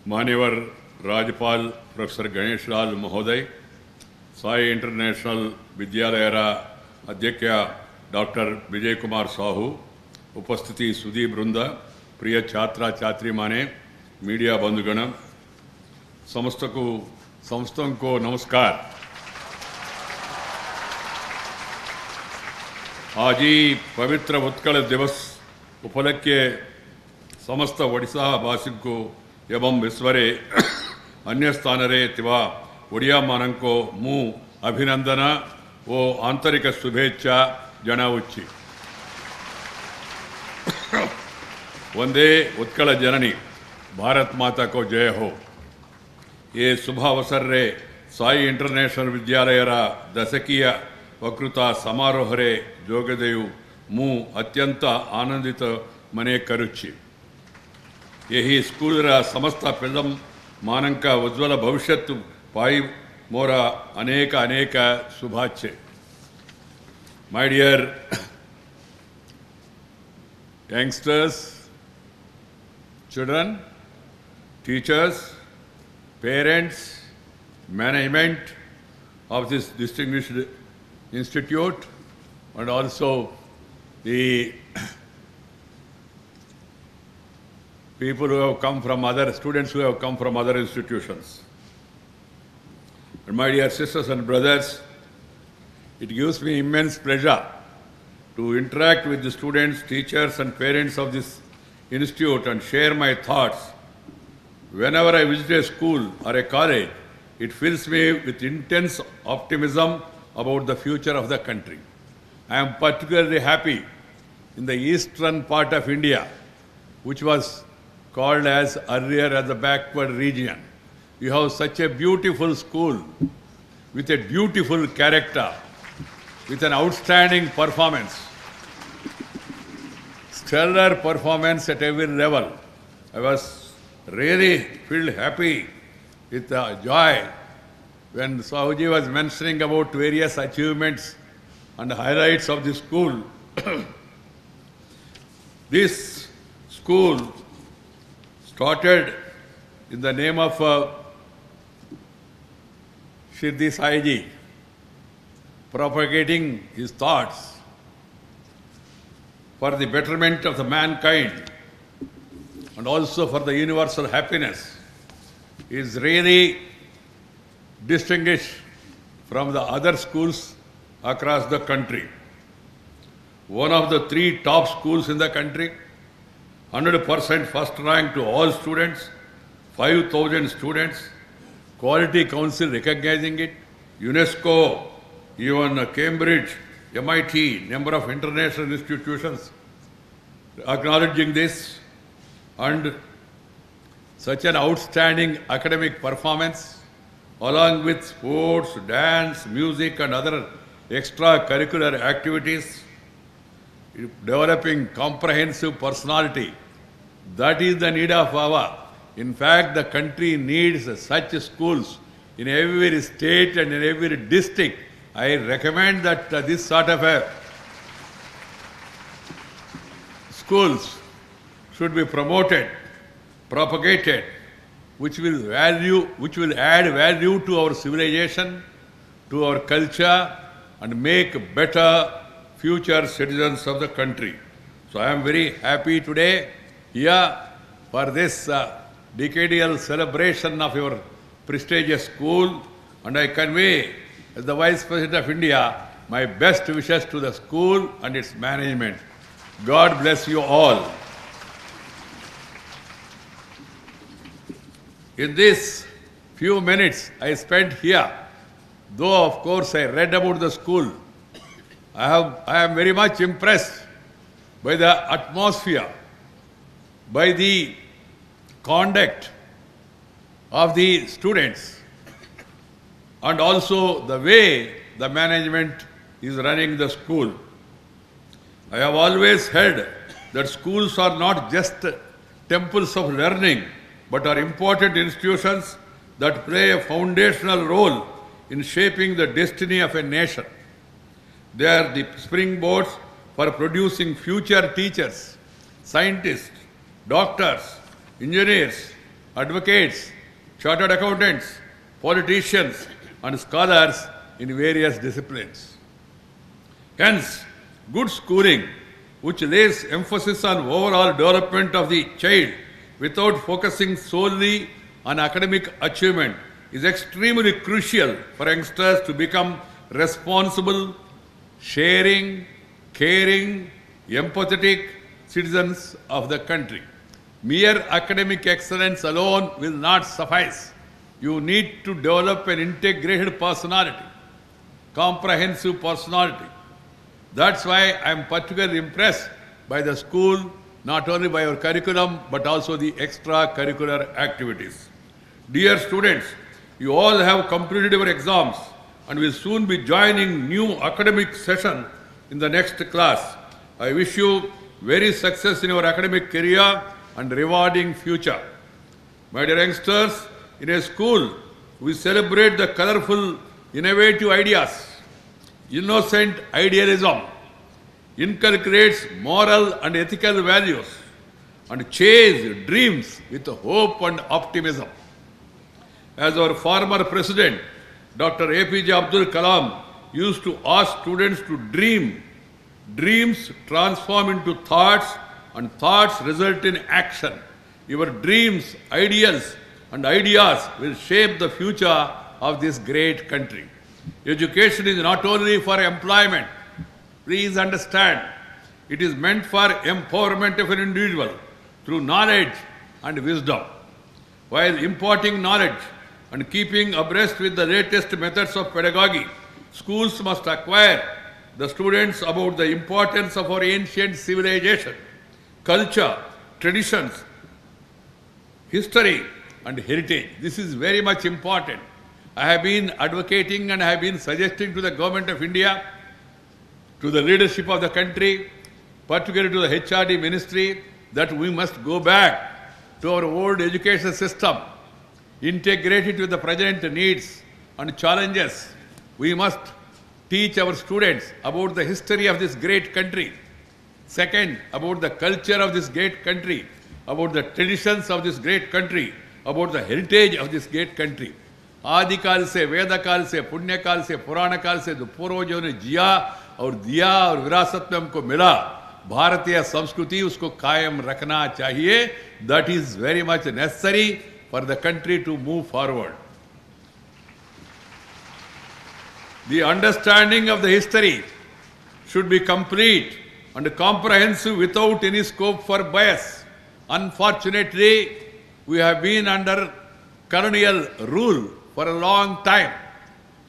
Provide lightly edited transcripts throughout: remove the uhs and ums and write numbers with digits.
मान्यवर राज्यपाल प्रोफेसर गणेश लाल महोदय, SAI International विद्यालयरा अध्यक्ष डॉक्टर विजय कुमार साहू, उपस्थिति सुधी वृंद, प्रिय छात्र छात्री माने, मीडिया बंधुगण, समस्त को नमस्कार। आज ही पवित्र उत्कल दिवस उपलक्ष्य समस्त ओडिशा वासी को एवं विश्वरे अन्य स्थान रे थिवा ओडिया मानन को मु अभिनंदन ओ आंतरिक शुभेच्छा जनावुच्ची। वंदे उत्कल जननी, भारत माता को जय हो। ये शुभ अवसर रे SAI इंटरनेशनल विद्यालय रा दशकीय वकृता समारोह रे जोगदेयु मु अत्यंत आनंदित मने करुच्ची। यही स्कूल रा समस्त पिल्लम मानंक उज्ज्वल भविष्यत्तु पाई मोरा अनेक अनेक शुभाच्छे। My dear youngsters, children, teachers, parents, management of this distinguished institute, and also the people who have come from other students who have come from other institutions. And my dear sisters and brothers, it gives me immense pleasure to interact with the students, teachers and parents of this institute and share my thoughts. Whenever I visit a school or a college, it fills me with intense optimism about the future of the country. I am particularly happy in the eastern part of India, which was called as earlier as the backward region. You have such a beautiful school with a beautiful character, with an outstanding performance, stellar performance at every level. I was really filled happy with joy when Sahuji was mentioning about various achievements and highlights of the school. This school started in the name of Shirdi Saiji, propagating his thoughts for the betterment of the mankind and also for the universal happiness. He is really distinguished from the other schools across the country. One of the 3 top schools in the country, 100% first rank to all students, 5,000 students, Quality Council recognizing it, UNESCO, even Cambridge, MIT, number of international institutions acknowledging this, and such an outstanding academic performance along with sports, dance, music and other extracurricular activities, developing comprehensive personality. That is the need of our. In fact, the country needs such schools in every state and in every district. I recommend that this sort of schools should be promoted, propagated, which will add value to our civilization, to our culture, and make better future citizens of the country. So I am very happy today here for this decadal celebration of your prestigious school, and I convey, as the Vice President of India, my best wishes to the school and its management. God bless you all. In these few minutes I spent here, though of course I read about the school, I am very much impressed by the atmosphere, by the conduct of the students, and also the way the management is running the school. I have always heard that schools are not just temples of learning, but are important institutions that play a foundational role in shaping the destiny of a nation. They are the springboards for producing future teachers, scientists, doctors, engineers, advocates, chartered accountants, politicians, and scholars in various disciplines. Hence, good schooling, which lays emphasis on overall development of the child without focusing solely on academic achievement, is extremely crucial for youngsters to become responsible, sharing, caring, empathetic citizens of the country. Mere academic excellence alone will not suffice. You need to develop an integrated personality, comprehensive personality. That's why I am particularly impressed by the school, not only by our curriculum, but also the extracurricular activities. Dear students, you all have completed your exams and will soon be joining new academic session in the next class. I wish you very success in your academic career and rewarding future. My dear youngsters, in a school, we celebrate the colorful, innovative ideas. Innocent idealism inculcates moral and ethical values and chase dreams with hope and optimism. As our former president, Dr. APJ Abdul Kalam, used to ask students to dream, dreams transform into thoughts and thoughts result in action. Your dreams, ideals, and ideas will shape the future of this great country. Education is not only for employment. Please understand, it is meant for empowerment of an individual through knowledge and wisdom. While imparting knowledge and keeping abreast with the latest methods of pedagogy, schools must acquire the students about the importance of our ancient civilization, culture, traditions, history, and heritage. This is very much important. I have been advocating and I have been suggesting to the Government of India, to the leadership of the country, particularly to the HRD ministry, that we must go back to our old education system, integrate it with the present needs and challenges. We must teach our students about the history of this great country. Second, about the culture of this great country, about the traditions of this great country, about the heritage of this great country. आदि काल से, वेद काल से, पुण्य काल से, पुराण काल से जो पूर्वजों ने जिया और दिया और विरासत में हमको मिला, भारतीय संस्कृति उसको कायम रखना चाहिए. That is very much necessary for the country to move forward. The understanding of the history should be complete and comprehensive without any scope for bias. Unfortunately, we have been under colonial rule for a long time.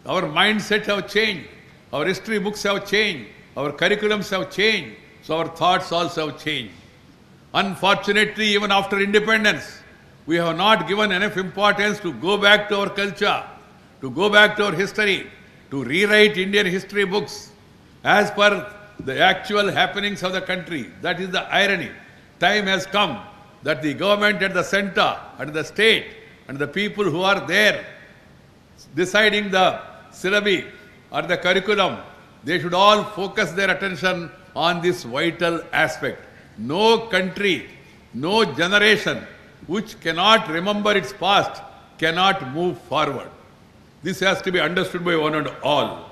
Our mindsets have changed, our history books have changed, our curriculums have changed, so our thoughts also have changed. Unfortunately, even after independence, we have not given enough importance to go back to our culture, to go back to our history, to rewrite Indian history books as per the actual happenings of the country. That is the irony. Time has come that the government at the center, and the state, and the people who are there deciding the syllabi or the curriculum, they should all focus their attention on this vital aspect. No country, no generation which cannot remember its past cannot move forward. This has to be understood by one and all.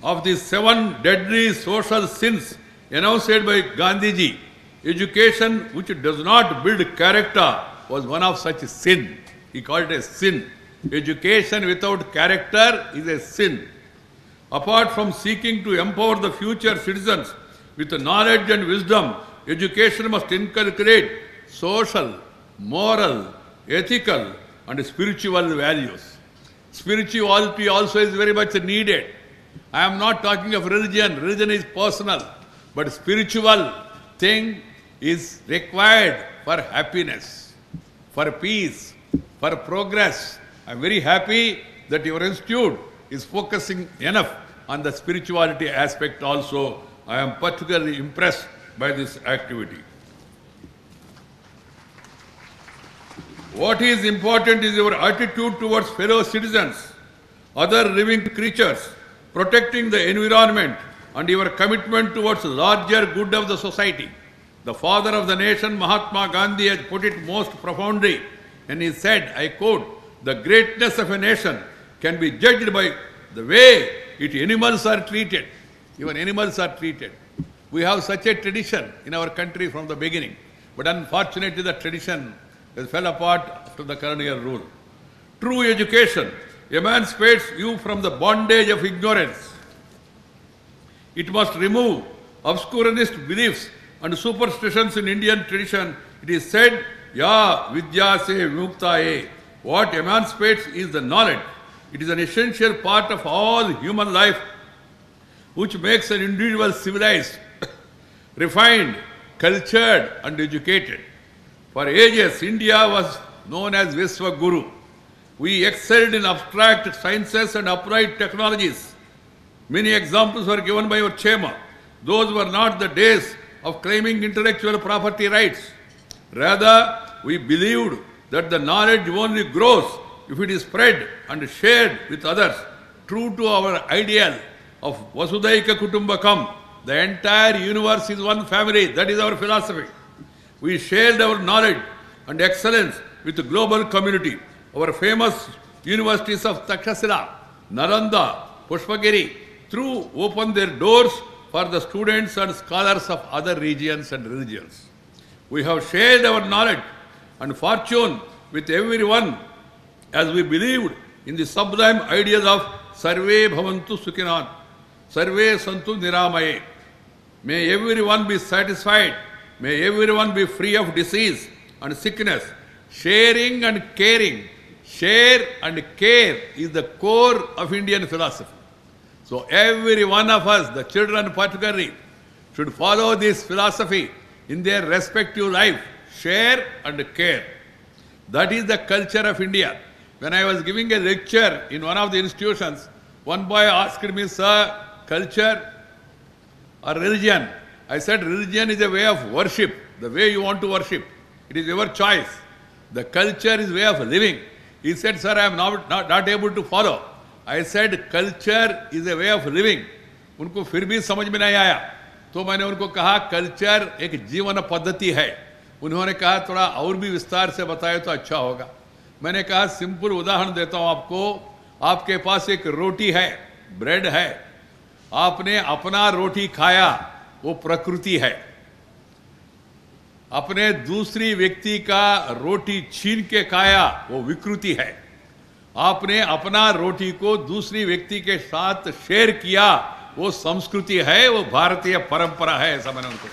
Of the 7 deadly social sins announced by Gandhiji, education which does not build character was one of such sin. He called it a sin. Education without character is a sin. Apart from seeking to empower the future citizens with knowledge and wisdom, education must inculcate social, moral, ethical, and spiritual values. Spirituality also is very much needed. I am not talking of religion. Religion is personal. But spiritual thing is required for happiness, for peace, for progress. I am very happy that your institute is focusing enough on the spirituality aspect also. I am particularly impressed by this activity. What is important is your attitude towards fellow citizens, other living creatures, protecting the environment, and your commitment towards the larger good of the society. The father of the nation, Mahatma Gandhi, has put it most profoundly, and he said, I quote, "The greatness of a nation can be judged by the way its animals are treated." Even animals are treated. We have such a tradition in our country from the beginning, but unfortunately the tradition has fell apart after the colonial rule. True education emancipates you from the bondage of ignorance. It must remove obscurantist beliefs and superstitions in Indian tradition. It is said, "Ya vidya se vimuktaye." What emancipates is the knowledge. It is an essential part of all human life, which makes an individual civilized, refined, cultured, and educated. For ages, India was known as Vishwaguru. We excelled in abstract sciences and applied technologies. Many examples were given by our Chema. Those were not the days of claiming intellectual property rights. Rather, we believed that the knowledge only grows if it is spread and shared with others. True to our ideal of Vasudaika Kutumbakam, the entire universe is one family. That is our philosophy. We shared our knowledge and excellence with the global community. Our famous universities of Takshashila, Nalanda, Pushpagiri, through opened their doors for the students and scholars of other regions and religions. We have shared our knowledge and fortune with everyone as we believed in the sublime ideas of Sarve Bhavantu Sukhinan, Sarve Santu Niramaye. May everyone be satisfied. May everyone be free of disease and sickness. Sharing and caring. Share and care is the core of Indian philosophy. So every one of us, the children particularly, should follow this philosophy in their respective life. Share and care. That is the culture of India. When I was giving a lecture in one of the institutions, one boy asked me, "Sir, culture or religion?" I said, "Religion is a way of worship, the way you want to worship. It is your choice. The culture is way of living." He said, "Sir, I am not able to follow." I said, "Culture is a way of living." उनको फिर भी समझ में नहीं आया, तो मैंने उनको कहा, "कल्चर एक जीवन पद्धति है." उन्होंने कहा, "थोड़ा और भी विस्तार से बताए तो अच्छा होगा." मैंने कहा, सिंपल उदाहरण देता हूं आपको। आपके पास एक रोटी है, ब्रेड है, आपने अपना रोटी खाया, वो प्रकृति है। अपने दूसरी व्यक्ति का रोटी छीन के खाया, वो विकृति है। आपने अपना रोटी को दूसरी व्यक्ति के साथ शेयर किया, वो संस्कृति है, वो भारतीय परंपरा है। ऐसा मैंने उनको,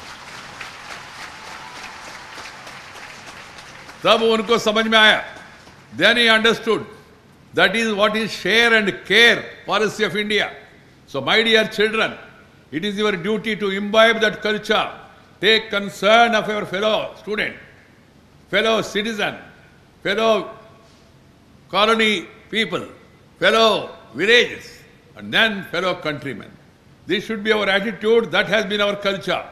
तब उनको समझ में आया। Then he understood that is what is share and care policy of India. So my dear children, it is your duty to imbibe that culture. Take concern of your fellow student, fellow citizen, fellow colony people, fellow villages, and then fellow countrymen. This should be our attitude. That has been our culture.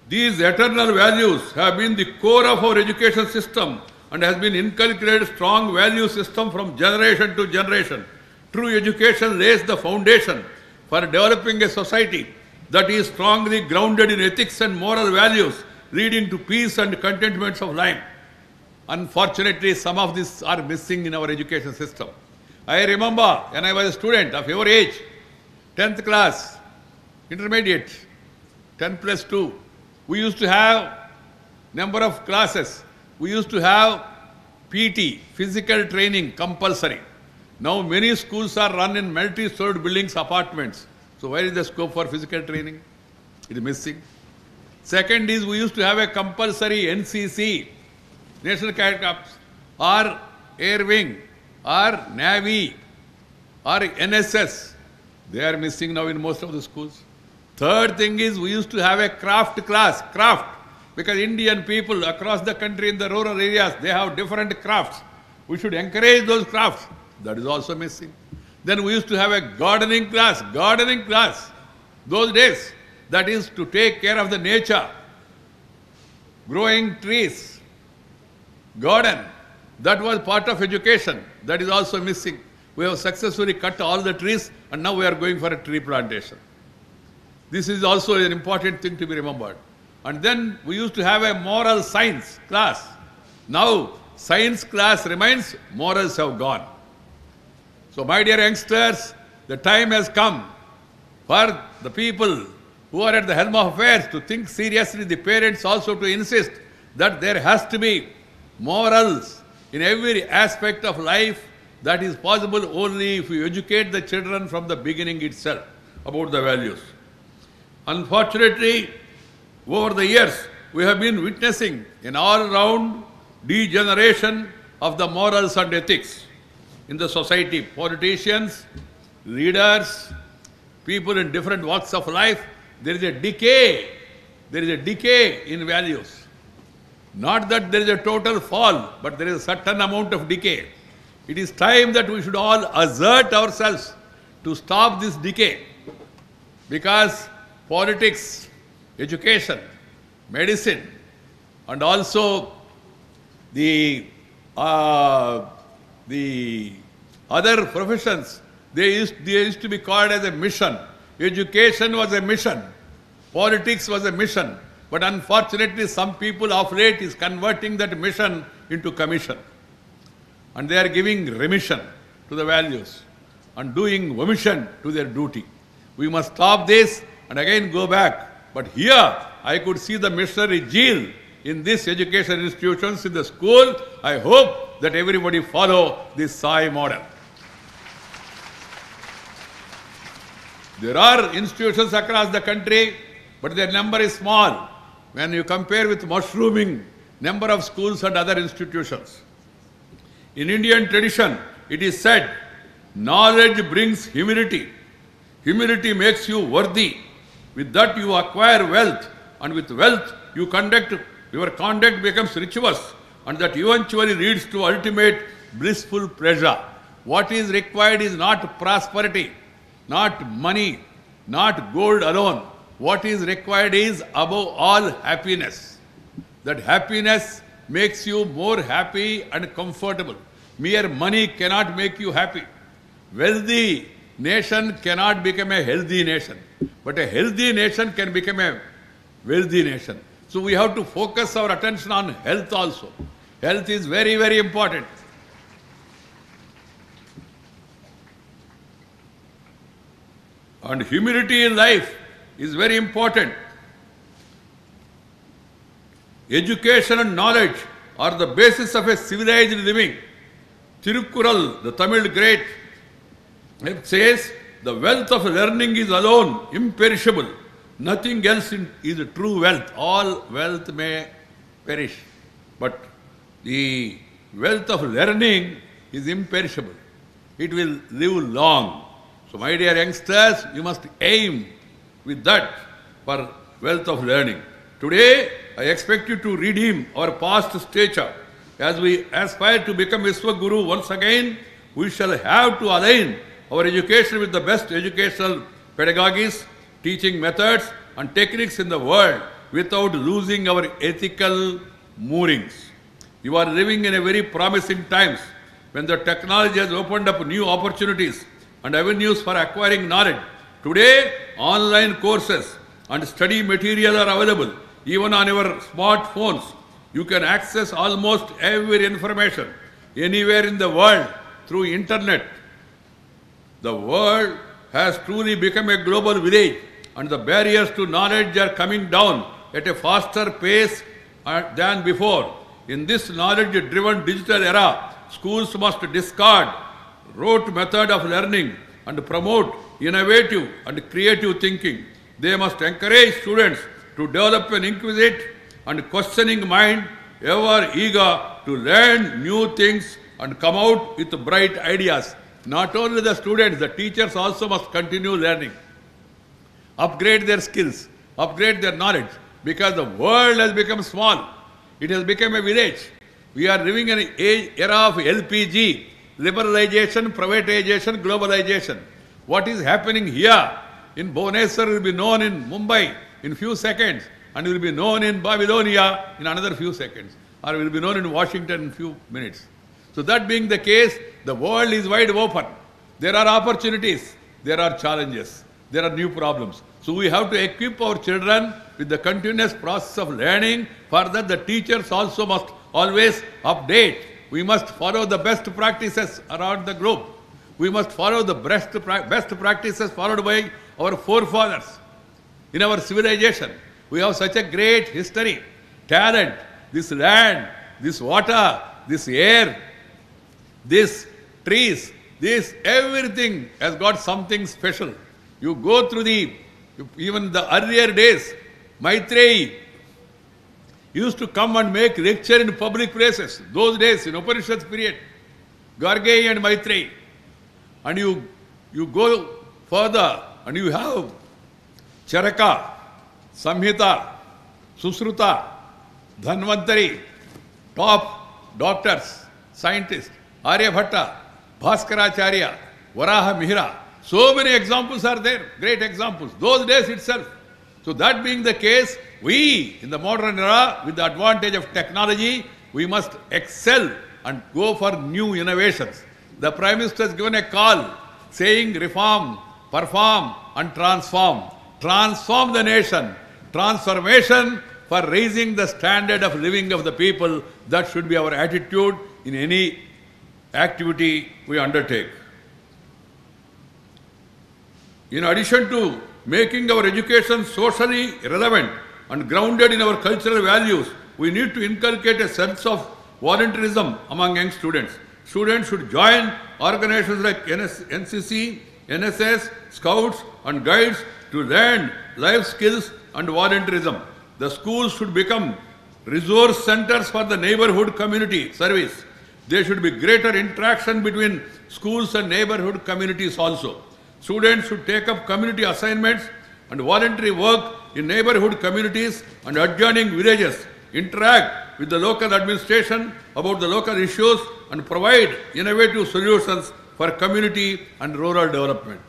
These eternal values have been the core of our education system and has been inculcated strong value system from generation to generation. True education lays the foundation for developing a society that is strongly grounded in ethics and moral values, leading to peace and contentment of life. Unfortunately, some of these are missing in our education system. I remember when I was a student of your age, 10th class, intermediate, 10 plus 2, we used to have number of classes. We used to have PT, physical training, compulsory. Now many schools are run in multi-stored buildings, apartments. So where is the scope for physical training? It is missing. Second is we used to have a compulsory NCC, National Cadet Corps, or Air Wing, or Navy, or NSS. They are missing now in most of the schools. Third thing is we used to have a craft class, because Indian people across the country in the rural areas, they have different crafts. We should encourage those crafts. That is also missing. Then we used to have a gardening class, those days. That is to take care of the nature, growing trees, garden. That was part of education. That is also missing. We have successfully cut all the trees and now we are going for a tree plantation. This is also an important thing to be remembered. And then we used to have a moral science class. Now, science class remains, morals have gone. So, my dear youngsters, the time has come for the people who are at the helm of affairs to think seriously, the parents also to insist that there has to be morals in every aspect of life. That is possible only if you educate the children from the beginning itself about the values. Unfortunately, over the years, we have been witnessing an all-round degeneration of the morals and ethics in the society. Politicians, leaders, people in different walks of life, there is a decay. There is a decay in values. Not that there is a total fall, but there is a certain amount of decay. It is time that we should all assert ourselves to stop this decay, because politics, education, medicine, and also the other professions, they used to be called as a mission. Education was a mission. Politics was a mission. But unfortunately, some people of late is converting that mission into commission. And they are giving remission to the values and doing omission to their duty. We must stop this and again go back. But here, I could see the missionary zeal in these education institutions, in the school. I hope that everybody follow this SAI model. There are institutions across the country, but their number is small when you compare with mushrooming number of schools and other institutions. In Indian tradition, it is said, knowledge brings humility. Humility makes you worthy. With that you acquire wealth, and with wealth your conduct becomes virtuous, and that eventually leads to ultimate blissful pleasure. What is required is not prosperity, not money, not gold alone. What is required is above all happiness. That happiness makes you more happy and comfortable. Mere money cannot make you happy. Wealthy nation cannot become a healthy nation, but a healthy nation can become a wealthy nation. So we have to focus our attention on health also. Health is very, very important. And humility in life is very important. Education and knowledge are the basis of a civilized living. Tirukkural, the Tamil great, it says, the wealth of learning is alone imperishable. Nothing else is true wealth. All wealth may perish, but the wealth of learning is imperishable. It will live long. So my dear youngsters, you must aim with that for wealth of learning. Today, I expect you to redeem our past stature. As we aspire to become Vishwaguru once again, we shall have to align our education with the best educational pedagogies, teaching methods and techniques in the world without losing our ethical moorings. You are living in a very promising times when the technology has opened up new opportunities and avenues for acquiring knowledge. Today, online courses and study material are available. Even on your smartphones, you can access almost every information anywhere in the world through internet. The world has truly become a global village, and the barriers to knowledge are coming down at a faster pace than before. In this knowledge-driven digital era, schools must discard rote method of learning and promote innovative and creative thinking. They must encourage students to develop an inquisitive and questioning mind, ever eager to learn new things and come out with bright ideas. Not only the students, the teachers also must continue learning, upgrade their skills, upgrade their knowledge, because the world has become small. It has become a village. We are living in an era of LPG, liberalization, privatization, globalization. What is happening here in Bhubaneswar will be known in Mumbai in few seconds, and will be known in Babylonia in another few seconds, or will be known in Washington in few minutes. So that being the case, the world is wide open. There are opportunities, there are challenges, there are new problems. So we have to equip our children with the continuous process of learning. Further, the teachers also must always update. We must follow the best practices around the globe. We must follow the best practices followed by our forefathers in our civilization. We have such a great history, talent, this land, this water, this air, these trees, this everything has got something special. You go through even the earlier days, Maitreyi used to come and make lecture in public places. Those days, in Upanishads period, Gargeyi and Maitreyi. And you go further and you have Charaka, Samhita, Susruta, Dhanvantari, top doctors, scientists, Aryabhatta, Bhaskaracharya, Varaha Mihira. So many examples are there, great examples, those days itself. So that being the case, we in the modern era, with the advantage of technology, we must excel and go for new innovations. The Prime Minister has given a call saying reform, perform and transform. Transform the nation. Transformation for raising the standard of living of the people. That should be our attitude in any activity we undertake. In addition to making our education socially relevant and grounded in our cultural values, we need to inculcate a sense of volunteerism among young students. Students should join organizations like NCC, NSS, Scouts and Guides to learn life skills and volunteerism. The schools should become resource centers for the neighborhood community service. There should be greater interaction between schools and neighborhood communities also. Students should take up community assignments and voluntary work in neighborhood communities and adjoining villages, interact with the local administration about the local issues and provide innovative solutions for community and rural development.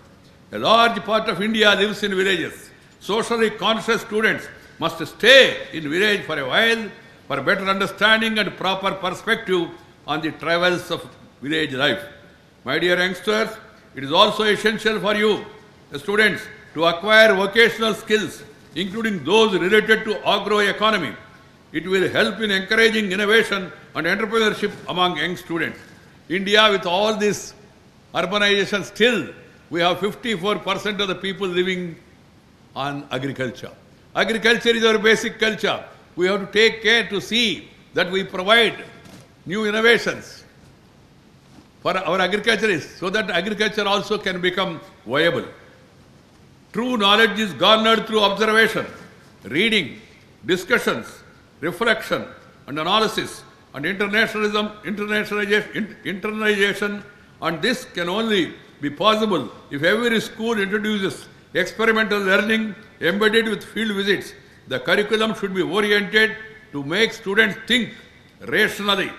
A large part of India lives in villages. Socially conscious students must stay in village for a while for better understanding and proper perspective on the travels of village life. My dear youngsters, it is also essential for you, the students, to acquire vocational skills, including those related to agroeconomy. It will help in encouraging innovation and entrepreneurship among young students. India, with all this urbanization, still we have 54% of the people living on agriculture. Agriculture is our basic culture. We have to take care to see that we provide new innovations for our agriculturists so that agriculture also can become viable. True knowledge is garnered through observation, reading, discussions, reflection and analysis and internalization, and this can only be possible if every school introduces experimental learning embedded with field visits. The curriculum should be oriented to make students think rationally,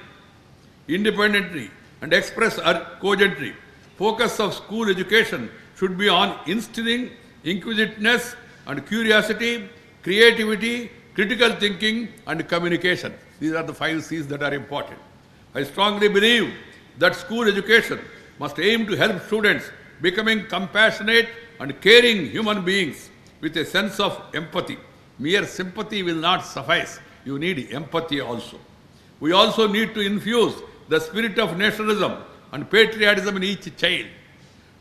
independently and express cogently. Focus of school education should be on instilling inquisitiveness and curiosity, creativity, critical thinking and communication. These are the 5 C's that are important. I strongly believe that school education must aim to help students becoming compassionate and caring human beings with a sense of empathy. Mere sympathy will not suffice. You need empathy also. We also need to infuse the spirit of nationalism and patriotism in each child.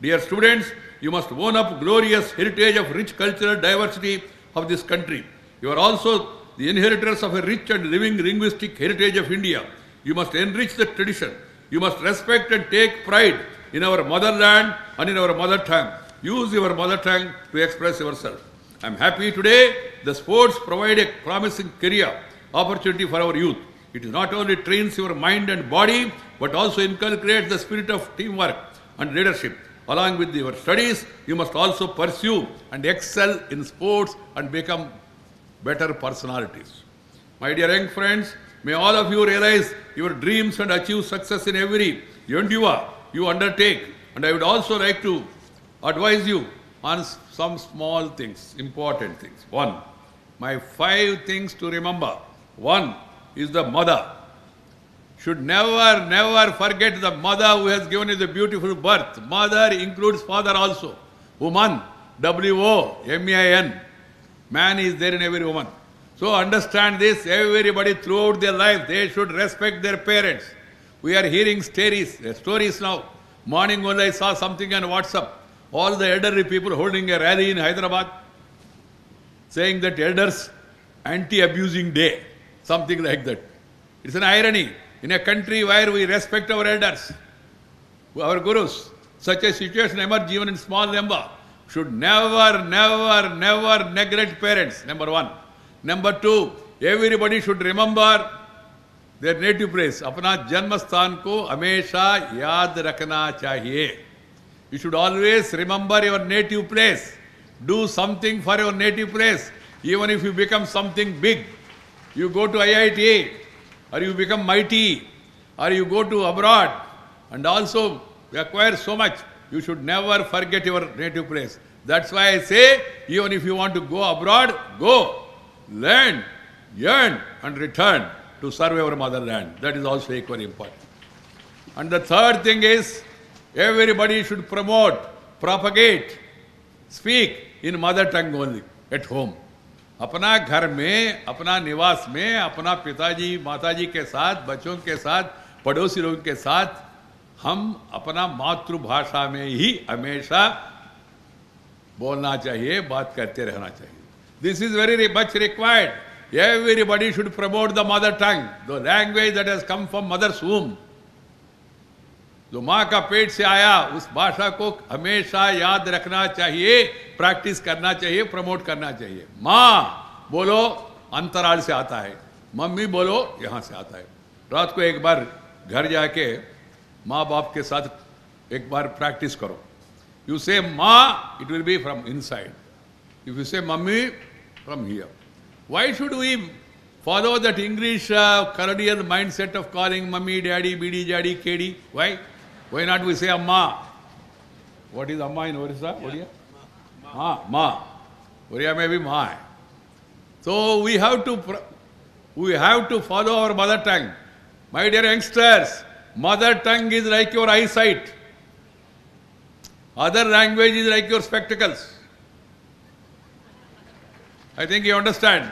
Dear students, you must own up glorious heritage of rich cultural diversity of this country. You are also the inheritors of a rich and living linguistic heritage of India. You must enrich the tradition. You must respect and take pride in our motherland and in our mother tongue. Use your mother tongue to express yourself. I am happy today the sports provide a promising career opportunity for our youth. It not only trains your mind and body, but also inculcates the spirit of teamwork and leadership. Along with your studies, you must also pursue and excel in sports and become better personalities. My dear young friends, may all of you realize your dreams and achieve success in every endeavor you undertake. And I would also like to advise you on some small things, important things. 1, my 5 things to remember. 1 is the mother. Should never forget the mother who has given you the beautiful birth. Mother includes father also. Woman, W-O-M-A-N. Man is there in every woman. So understand this, everybody throughout their life, they should respect their parents. We are hearing stories now. Morning only I saw something on WhatsApp. All the elderly people holding a rally in Hyderabad, saying that elders anti-abusing day, something like that. It's an irony. In a country where we respect our elders, our gurus, such a situation emerge even in small number. Should never, never, never neglect parents, number one. Number two, everybody should remember their native place. Apna janmasthan ko hamesha yaad rakhna chahiye. You should always remember your native place. Do something for your native place. Even if you become something big, you go to IIT, or you become mighty, or you go to abroad, and also acquire so much, you should never forget your native place. That's why I say, even if you want to go abroad, go, learn, yearn, and return to serve our motherland. That is also equally important. And the third thing is, everybody should promote, propagate, speak in mother tongue only, at home. अपना घर में, अपना निवास में, अपना पिताजी, माताजी के साथ, बच्चों के साथ, पड़ोसी लोगों के साथ, हम अपना मातृभाषा में ही हमेशा बोलना चाहिए, बात करते रहना चाहिए. This is very much required. Everybody should promote the mother tongue, the language that has come from mother's womb. जो माँ का पेट से आया, उस भाषा को हमेशा याद रखना चाहिए, प्रैक्टिस करना चाहिए, प्रमोट करना चाहिए. माँ बोलो अंतराल से आता है, मम्मी बोलो यहाँ से आता है. रात को एक बार घर जाके माँ बाप के साथ एक बार प्रैक्टिस करो. You say Ma, it will be from inside. If you say Mummy, from here. Why should we follow that English colonial mindset of calling Mummy, Daddy, Bidi, Daddy, Kedi? Why? Why not we say Amma? What is Amma in Odisha? Odia? Ma. Odia may be Ma. So we have to follow our mother tongue. My dear youngsters, mother tongue is like your eyesight. Other language is like your spectacles. I think you understand.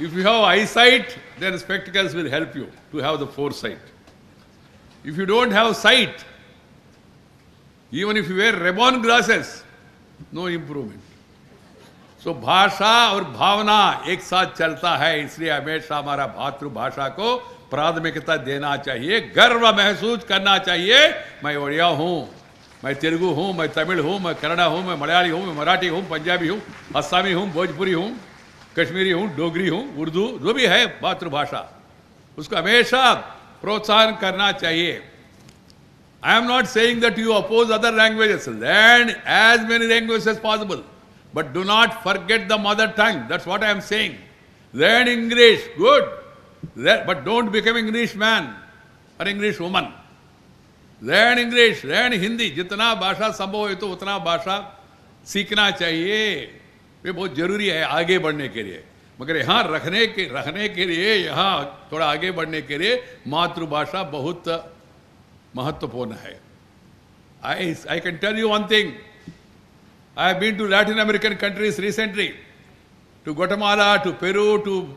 If you have eyesight, then spectacles will help you to have the foresight. If you don't have sight, even if you wear ribbon glasses, no improvement. So भाषा और भावना एक साथ चलता है, इसलिए हमेशा हमारा मातृभाषा को प्राथमिकता देना चाहिए, गर्व महसूस करना चाहिए. मैं ओडिया हूँ, मैं तेलुगु हूँ, मैं तमिल हूँ, मैं कन्नड़ा हूँ, मैं मलयाली हूँ, मैं मराठी हूँ, पंजाबी हूँ, असमी हूँ, भोजपुरी हूँ, कश्मीरी हूँ, डोगरी हूँ, उर्दू, जो भी है मातृभाषा, उसको हमेशा प्रोत्साहन करना चाहिए. I am not saying that you oppose other languages. Learn as many languages as possible. But do not forget the mother tongue. That's what I am saying. Learn English, good. But don't become English man or English woman. Learn English, learn Hindi. जितना भाषा संभव है तो उतना भाषा सीखना चाहिए. ये बहुत जरूरी है आगे बढ़ने के लिए. मगर यहाँ रखने के लिए, यहाँ थोड़ा आगे बढ़ने के लिए मातृभाषा बहुत महत्वपूर्ण है. I can tell you one thing. I have been to Latin American countries recently, to Guatemala, to Peru, to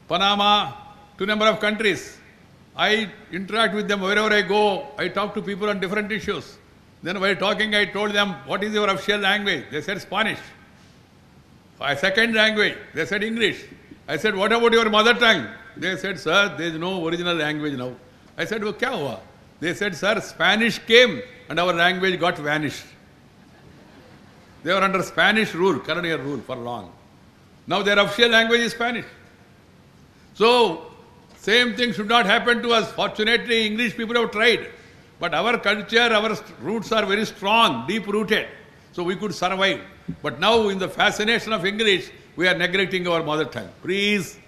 Panama, to a number of countries. I interact with them wherever I go. I talk to people on different issues. Then while talking, I told them, what is your official language? They said Spanish. My second language, they said English. I said, what about your mother tongue? They said, sir, there is no original language now. I said, well, kya hua? They said, sir, Spanish came and our language got vanished. They were under Spanish rule, colonial rule for long. Now their official language is Spanish. So, same thing should not happen to us. Fortunately, English people have tried. But our culture, our roots are very strong, deep-rooted. So we could survive. But now in the fascination of English, we are neglecting our mother tongue. Please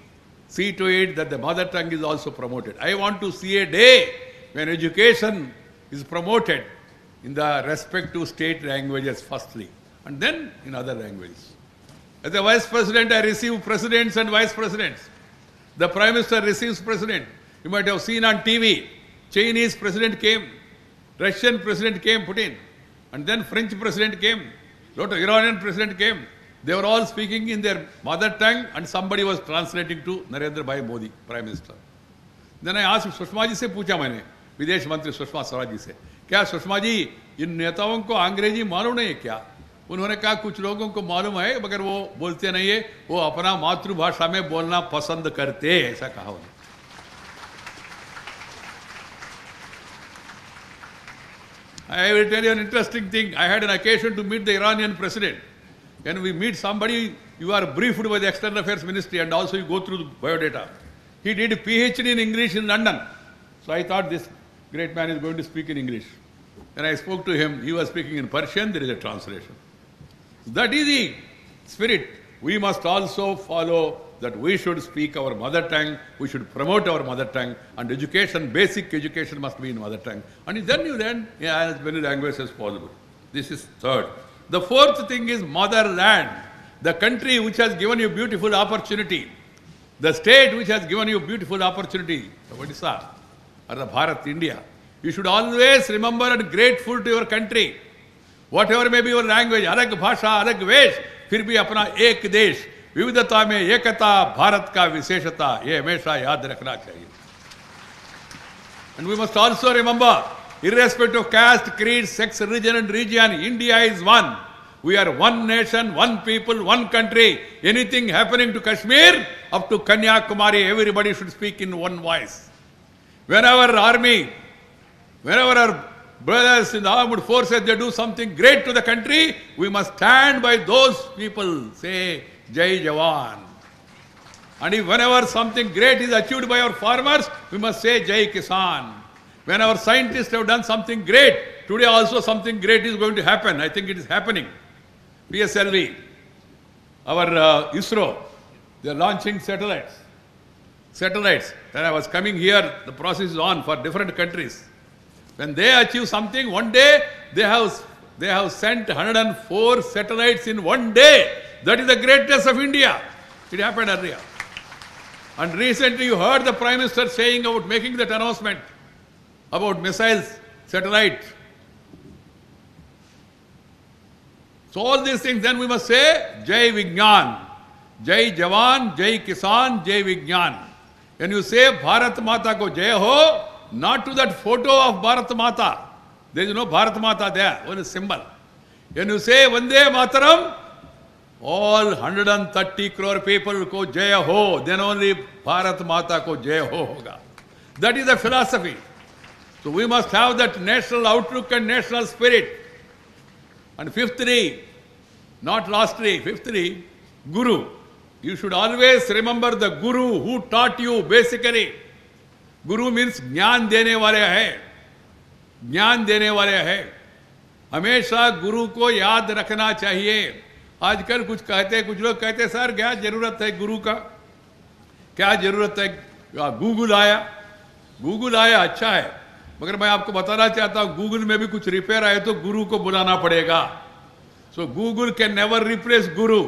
see to it that the mother tongue is also promoted. I want to see a day when education is promoted in the respect to state languages firstly, and then in other languages. As a vice president, I receive presidents and vice presidents. The prime minister receives president. You might have seen on TV, Chinese president came. Russian president came, Putin. And then French president came. Lot of Iranian president came. They were all speaking in their mother tongue and somebody was translating to Narendra Bhai Modi, Prime Minister. Then I asked Sushma ji se पूछा मैंने, विदेश मंत्री सुषमा स्वराज जी से, क्या सुषमा जी इन नेताओं को अंग्रेजी मालूम नहीं है क्या? उन्होंने कहा कुछ लोगों को मालूम है मगर वो बोलते नहीं है, वो अपना मातृभाषा में बोलना पसंद करते हैं, ऐसा कहा उन्होंने. I will tell you an interesting thing. I had an occasion to meet the Iranian president. When we meet somebody, you are briefed by the External Affairs Ministry and also you go through the biodata. He did a PhD in English in London. So I thought this great man is going to speak in English. When I spoke to him, he was speaking in Persian, there is a translation. That is the spirit. We must also follow that we should speak our mother tongue, we should promote our mother tongue, and education, basic education must be in mother tongue. And then you learn as many languages as possible. This is third. The fourth thing is motherland, the country which has given you beautiful opportunity, the state which has given you beautiful opportunity, the Odisha or the Bharat, India. You should always remember and grateful to your country. Whatever may be your language, alag bhasha, alag vesh, फिर भी अपना एक देश, विविधता में एकता, भारत का विशेषता, ये हमेशा याद रखना चाहिए. And we must also remember, irrespective of caste, creed, sex, religion and region, India is one. We are one nation, one people, one country. Anything happening to Kashmir, up to Kanyakumari, everybody should speak in one voice. Whenever army, whenever our brothers in the armed forces, they do something great to the country, we must stand by those people, say, Jai Jawan. And if whenever something great is achieved by our farmers, we must say Jai Kisan. When our scientists have done something great, today also something great is going to happen. I think it is happening. PSLV, our ISRO, they are launching satellites. When I was coming here, the process is on for different countries. When they achieve something, one day they have sent 104 satellites in one day. That is the greatness of India. It happened earlier. And recently you heard the Prime Minister saying about making that announcement about missiles, satellites. So all these things, then we must say Jai Vigyan, Jai Jawan, Jai Kisan, Jai Vigyan. When you say Bharat Mata ko Jai Ho, not to that photo of Bharat Mata. There is no Bharat Mata there, only a symbol. When you say Vande Mataram, all 130 crore people ko Jaya Ho, then only Bharat Mata ko Jaya Ho hoga. That is the philosophy. So we must have that national outlook and national spirit. And fifthly, not lastly, fifthly, Guru. You should always remember the Guru who taught you basically. Guru means ज्ञान देने वाले है, ज्ञान देने वाले है. हमेशा गुरु को याद रखना चाहिए. आजकल कुछ कहते हैं, कुछ लोग कहते हैं सर क्या जरूरत है गुरु का, क्या जरूरत है, गूगल आया अच्छा है, मगर मैं आपको बताना चाहता हूं गूगल में भी कुछ रिपेयर आए तो गुरु को बुलाना पड़ेगा. सो Google can never replace Guru.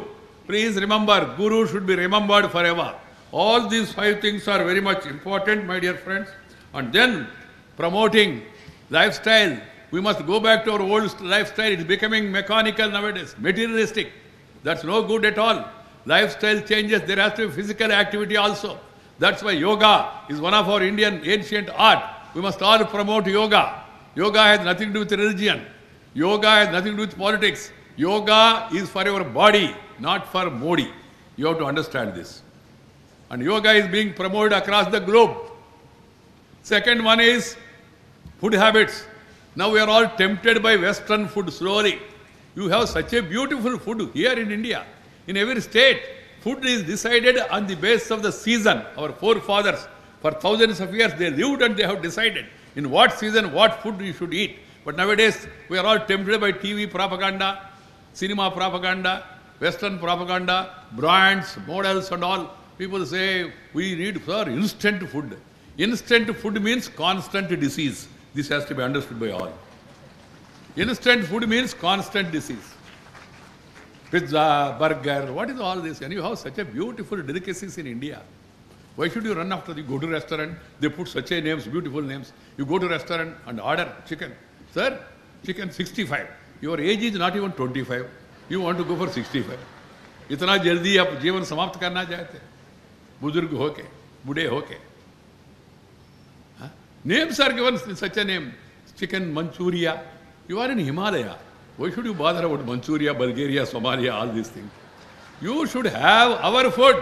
Please remember, Guru should be remembered for ever. All these 5 things are very much important, my dear friends. And then promoting lifestyle. We must go back to our old lifestyle. It's becoming mechanical nowadays, materialistic. That's no good at all. Lifestyle changes. There has to be physical activity also. That's why yoga is one of our Indian ancient art. We must all promote yoga. Yoga has nothing to do with religion. Yoga has nothing to do with politics. Yoga is for your body, not for Modi. You have to understand this. And yoga is being promoted across the globe. Second one is food habits. Now we are all tempted by Western food slowly. You have such a beautiful food here in India. In every state, food is decided on the basis of the season. Our forefathers, for thousands of years, they lived and they have decided in what season, what food you should eat. But nowadays, we are all tempted by TV propaganda, cinema propaganda, Western propaganda, brands, models and all. People say, we need for instant food. Instant food means constant disease. This has to be understood by all. Instant food means constant disease. Pizza, burger, what is all this? And you have such a beautiful delicacies in India. Why should you run after? You go to restaurant, they put such a names, beautiful names. You go to restaurant and order chicken. Sir, chicken 65. Your age is not even 25. You want to go for 65. इतना जल्दी आप जीवन समाप्त करना चाहते, बुजुर्ग होके, बूढ़े होके. Names are given such a name, chicken Manchuria. You are in Himalaya. Why should you bother about Manchuria, Bulgaria, Somalia, all these things? You should have our food,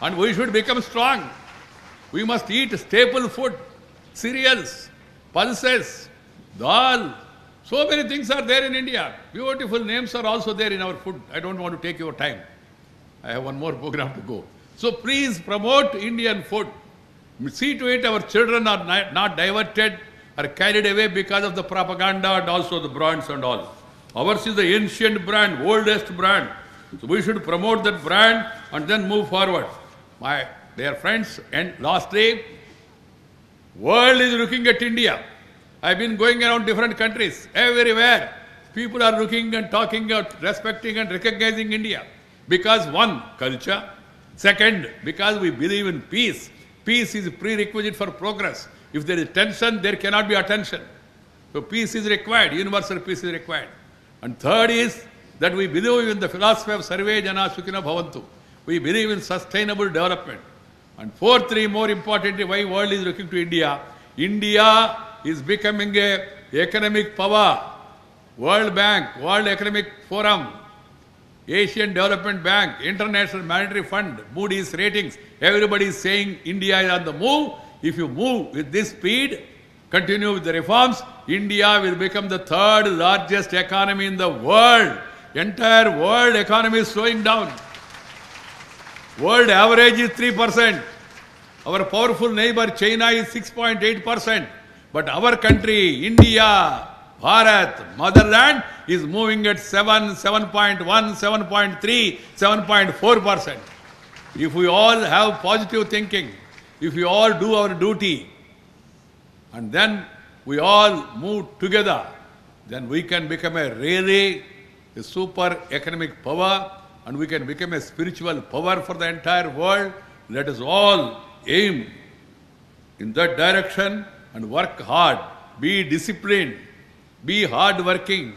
and we should become strong. We must eat staple food, cereals, pulses, dal. So many things are there in India. Beautiful names are also there in our food. I don't want to take your time. I have one more program to go. So please promote Indian food. See to it our children are not diverted or carried away because of the propaganda and also the brands and all. Ours is the ancient brand, oldest brand. So we should promote that brand and then move forward. My dear friends, and lastly, world is looking at India. I've been going around different countries, everywhere. People are looking and talking about respecting and recognizing India. Because one, culture. Second, because we believe in peace. Peace is a prerequisite for progress. If there is tension, there cannot be attention. So peace is required, universal peace is required. And third is that we believe in the philosophy of Sarve Jana Sukhino Bhavantu. We believe in sustainable development. And fourthly, more importantly, why world is looking to India. India is becoming an economic power. World Bank, World Economic Forum, Asian Development Bank, International Monetary Fund, Moody's ratings, everybody is saying India is on the move. If you move with this speed, continue with the reforms, India will become the third largest economy in the world. Entire world economy is slowing down. World average is 3%. Our powerful neighbor China is 6.8%. But our country, India, Bharat, motherland, is moving at 7, 7.1, 7.3, 7.4%. If we all have positive thinking, if we all do our duty, and then we all move together, then we can become a super economic power, and we can become a spiritual power for the entire world. Let us all aim in that direction and work hard, be disciplined, be hard-working,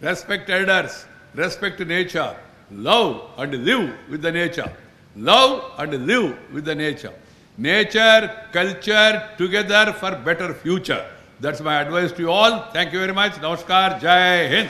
respect elders, respect nature, love and live with the nature. Love and live with the nature. Nature, culture, together for better future. That's my advice to you all. Thank you very much. Namaskar. Jai Hind.